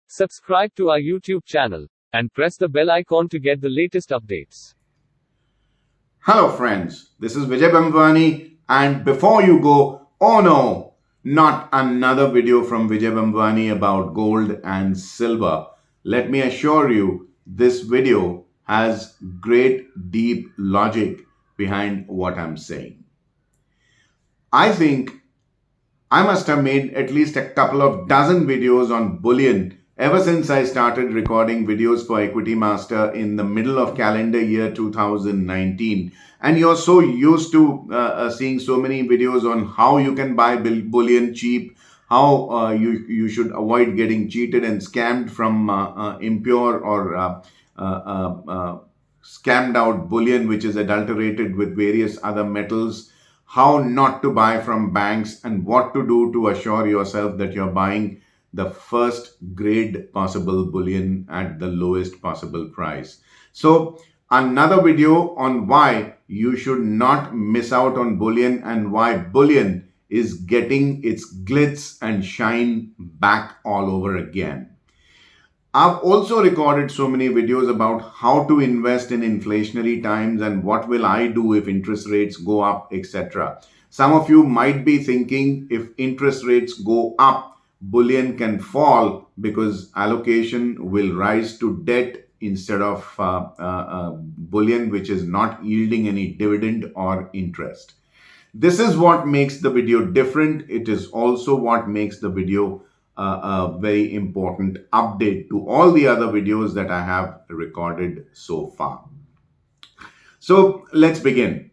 Subscribe to our YouTube channel and press the bell icon to get the latest updates. Hello friends, this is Vijay Bambwani, and before you go, oh no, not another video from Vijay Bambwani about gold and silver. Let me assure you, this video has great deep logic behind what I'm saying. I think I must have made at least a couple of dozen videos on bullion ever since I started recording videos for Equity Master in the middle of calendar year 2019. And you're so used to seeing so many videos on how you can buy bullion cheap, how you should avoid getting cheated and scammed from impure or scammed out bullion, which is adulterated with various other metals, how not to buy from banks, and what to do to assure yourself that you're buying the first grade possible bullion at the lowest possible price. So another video on why you should not miss out on bullion and why bullion is getting its glitz and shine back all over again. I've also recorded so many videos about how to invest in inflationary times and what will I do if interest rates go up, etc. Some of you might be thinking if interest rates go up, bullion can fall because allocation will rise to debt instead of bullion, which is not yielding any dividend or interest. This is what makes the video different. It is also what makes the video a very important update to all the other videos that I have recorded so far. So let's begin.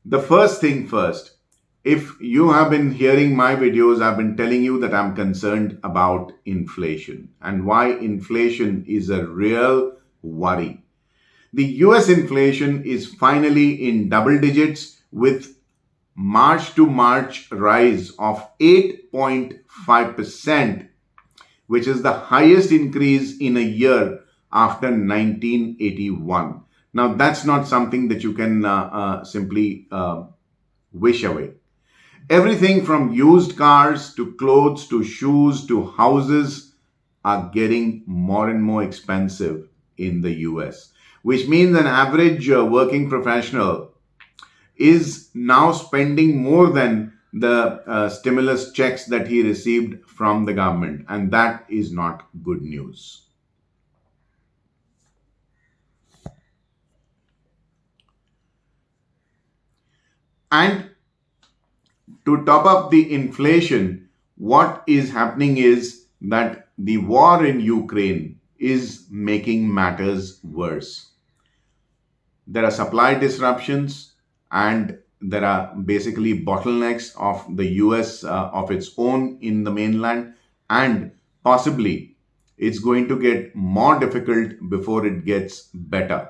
The first thing first, if you have been hearing my videos, I've been telling you that I'm concerned about inflation and why inflation is a real worry. The US inflation is finally in double digits with March to March rise of 8.5%, which is the highest increase in a year after 1981. Now, that's not something that you can simply wish away. Everything from used cars to clothes to shoes to houses are getting more and more expensive in the US, which means an average working professional is now spending more than the stimulus checks that he received from the government, and that is not good news. And to top up the inflation, what is happening is that the war in Ukraine is making matters worse. There are supply disruptions and there are basically bottlenecks of the US of its own in the mainland, and possibly it's going to get more difficult before it gets better.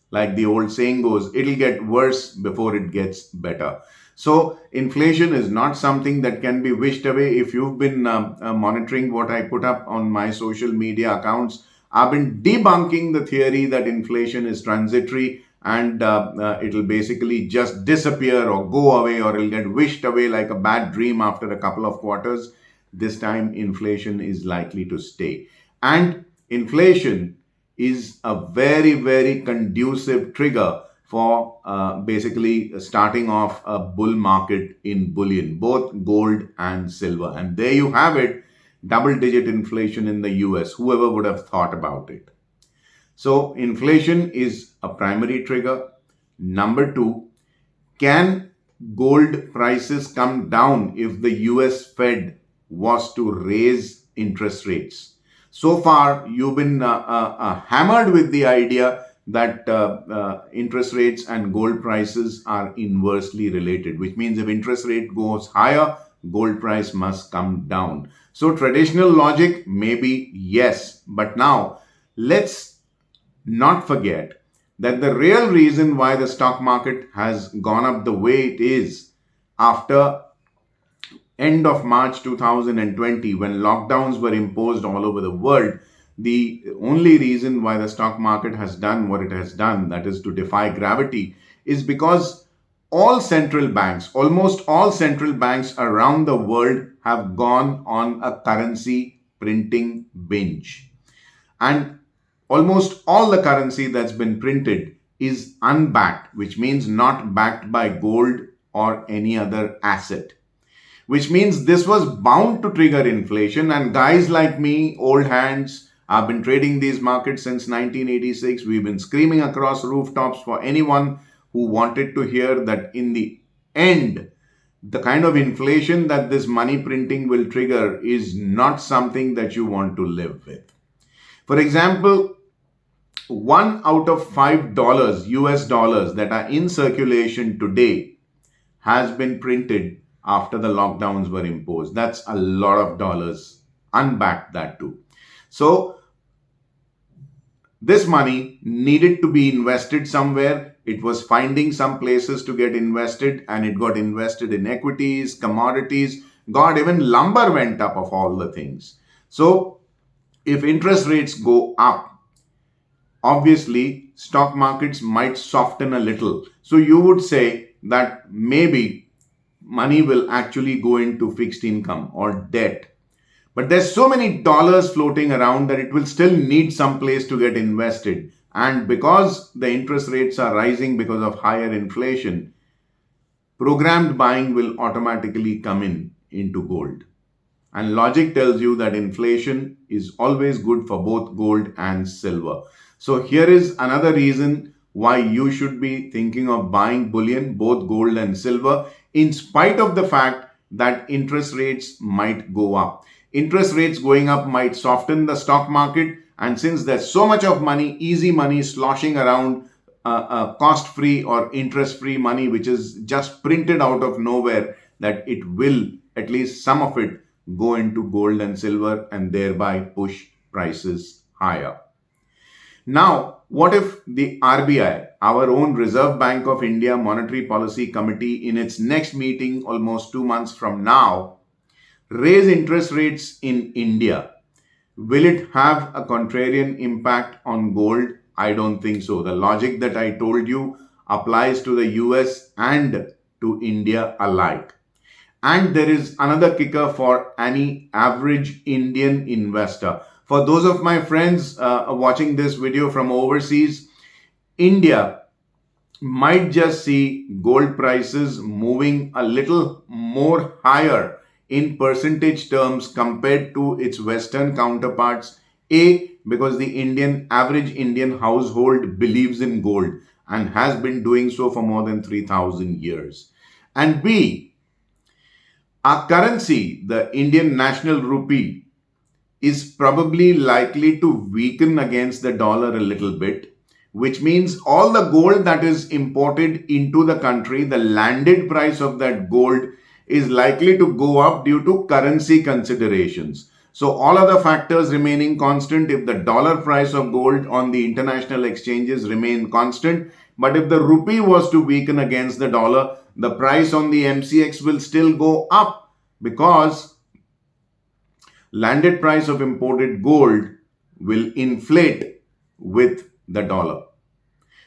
Like the old saying goes, it'll get worse before it gets better. So inflation is not something that can be wished away. If you've been monitoring what I put up on my social media accounts, I've been debunking the theory that inflation is transitory and it'll basically just disappear or go away, or it'll get wished away like a bad dream after a couple of quarters. This time inflation is likely to stay. And inflation is a very, very conducive trigger for basically starting off a bull market in bullion, both gold and silver. And there you have it, double-digit inflation in the US. Whoever would have thought about it? So inflation is a primary trigger. Number two, can gold prices come down if the US Fed was to raise interest rates? So far, you've been hammered with the idea that interest rates and gold prices are inversely related, which means if interest rate goes higher, gold price must come down. So traditional logic, maybe yes. But now, let's not forget that the real reason why the stock market has gone up the way it is after end of March 2020, when lockdowns were imposed all over the world, the only reason why the stock market has done what it has done, that is to defy gravity, is because almost all central banks around the world have gone on a currency printing binge. And almost all the currency that's been printed is unbacked, which means not backed by gold or any other asset, which means this was bound to trigger inflation. And guys like me, old hands, I've been trading these markets since 1986. We've been screaming across rooftops for anyone who wanted to hear that in the end, the kind of inflation that this money printing will trigger is not something that you want to live with. For example, 1 out of $5 US dollars that are in circulation today has been printed after the lockdowns were imposed. That's a lot of dollars, unbacked that too. So this money needed to be invested somewhere. It was finding some places to get invested, and it got invested in equities, commodities. God, even lumber went up of all the things. So if interest rates go up, obviously stock markets might soften a little. So you would say that maybe money will actually go into fixed income or debt. But there's so many dollars floating around that it will still need some place to get invested. And because the interest rates are rising because of higher inflation, programmed buying will automatically come into gold. And logic tells you that inflation is always good for both gold and silver. So here is another reason why you should be thinking of buying bullion, both gold and silver, in spite of the fact that interest rates might go up. Interest rates going up might soften the stock market, and since there's so much of money, easy money sloshing around, cost-free or interest-free money which is just printed out of nowhere, that it will, at least some of it, go into gold and silver and thereby push prices higher. Now, what if the RBI, our own Reserve Bank of India Monetary Policy Committee, in its next meeting almost 2 months from now, raise interest rates in India? Will it have a contrarian impact on gold? I don't think so. The logic that I told you applies to the US and to India alike. And there is another kicker for any average Indian investor. For those of my friends watching this video from overseas, India might just see gold prices moving a little more higher in percentage terms compared to its Western counterparts. A, because the average Indian household believes in gold and has been doing so for more than 3,000 years. And B, our currency, the Indian national rupee, is probably likely to weaken against the dollar a little bit, which means all the gold that is imported into the country, the landed price of that gold is likely to go up due to currency considerations. So all other factors remaining constant, if the dollar price of gold on the international exchanges remain constant, but if the rupee was to weaken against the dollar, the price on the MCX will still go up because landed price of imported gold will inflate with the dollar,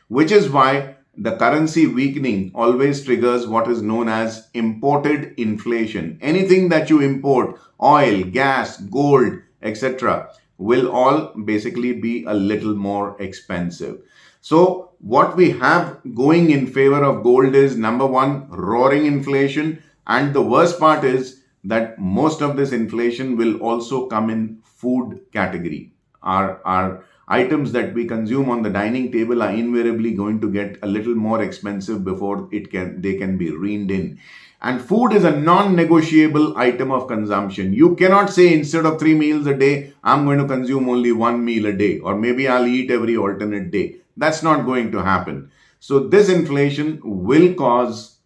which is why the currency weakening always triggers what is known as imported inflation. Anything that you import, oil, gas, gold, etc., will all basically be a little more expensive. So what we have going in favor of gold is, number one, roaring inflation. And the worst part is that most of this inflation will also come in food category. Our items that we consume on the dining table are invariably going to get a little more expensive before they can be reined in. And food is a non-negotiable item of consumption. You cannot say instead of 3 meals a day, I'm going to consume only 1 meal a day, or maybe I'll eat every alternate day. That's not going to happen. So this inflation will cause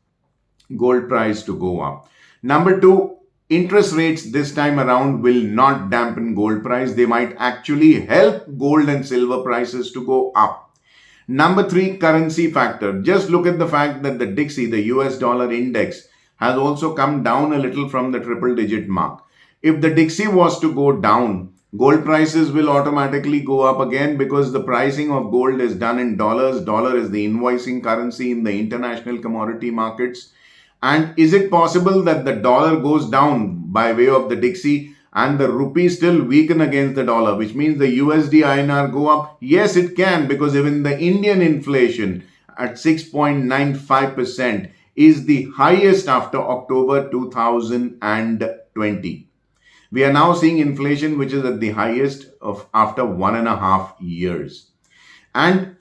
gold price to go up. Number two, interest rates this time around will not dampen gold price. They might actually help gold and silver prices to go up. Number three, currency factor. Just look at the fact that the Dixie, the US dollar index, has also come down a little from the triple digit mark. If the Dixie was to go down, gold prices will automatically go up again because the pricing of gold is done in dollars. Dollar is the invoicing currency in the international commodity markets. And is it possible that the dollar goes down by way of the Dixie? and the rupee still weaken against the dollar, which means the USD INR go up? Yes, it can, because even the Indian inflation at 6.95% is the highest after October 2020. We are now seeing inflation which is at the highest of after 1.5 years. And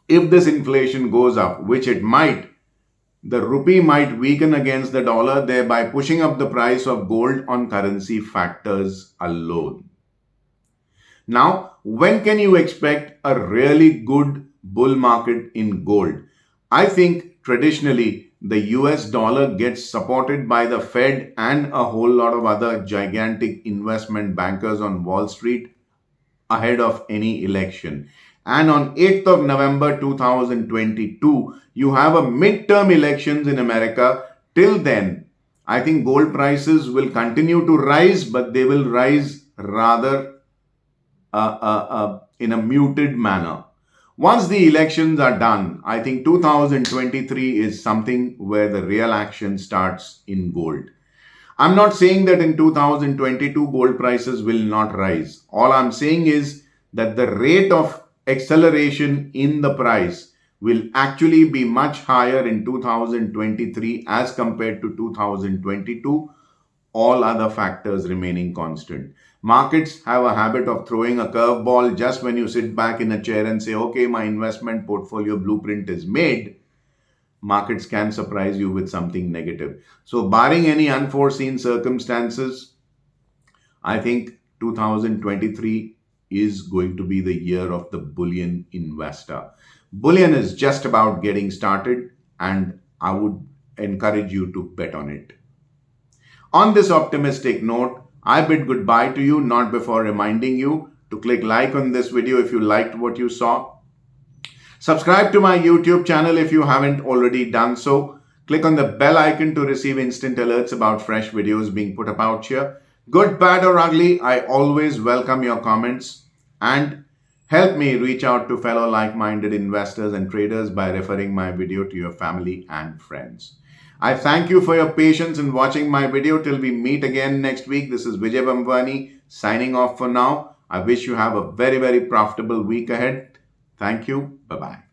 if this inflation goes up, which it might, the rupee might weaken against the dollar, thereby pushing up the price of gold on currency factors alone. Now, when can you expect a really good bull market in gold? I think traditionally the US dollar gets supported by the Fed and a whole lot of other gigantic investment bankers on Wall Street ahead of any election. And on 8th of November 2022, you have a midterm elections in America. Till then, I think gold prices will continue to rise, but they will rise rather in a muted manner. Once the elections are done, I think 2023 is something where the real action starts in gold. I'm not saying that in 2022 gold prices will not rise. All I'm saying is that the rate of acceleration in the price will actually be much higher in 2023 as compared to 2022, all other factors remaining constant. Markets have a habit of throwing a curveball just when you sit back in a chair and say, okay, my investment portfolio blueprint is made. Markets can surprise you with something negative. So, barring any unforeseen circumstances, I think 2023 is going to be the year of the bullion investor. Bullion is just about getting started, and I would encourage you to bet on it. On this optimistic note, I bid goodbye to you, not before reminding you to click like on this video if you liked what you saw. Subscribe to my YouTube channel if you haven't already done so. Click on the bell icon to receive instant alerts about fresh videos being put up out here. Good, bad or ugly, I always welcome your comments, and help me reach out to fellow like-minded investors and traders by referring my video to your family and friends. I thank you for your patience in watching my video till we meet again next week. This is Vijay Bambwani signing off for now. I wish you have a very, very profitable week ahead. Thank you. Bye-bye.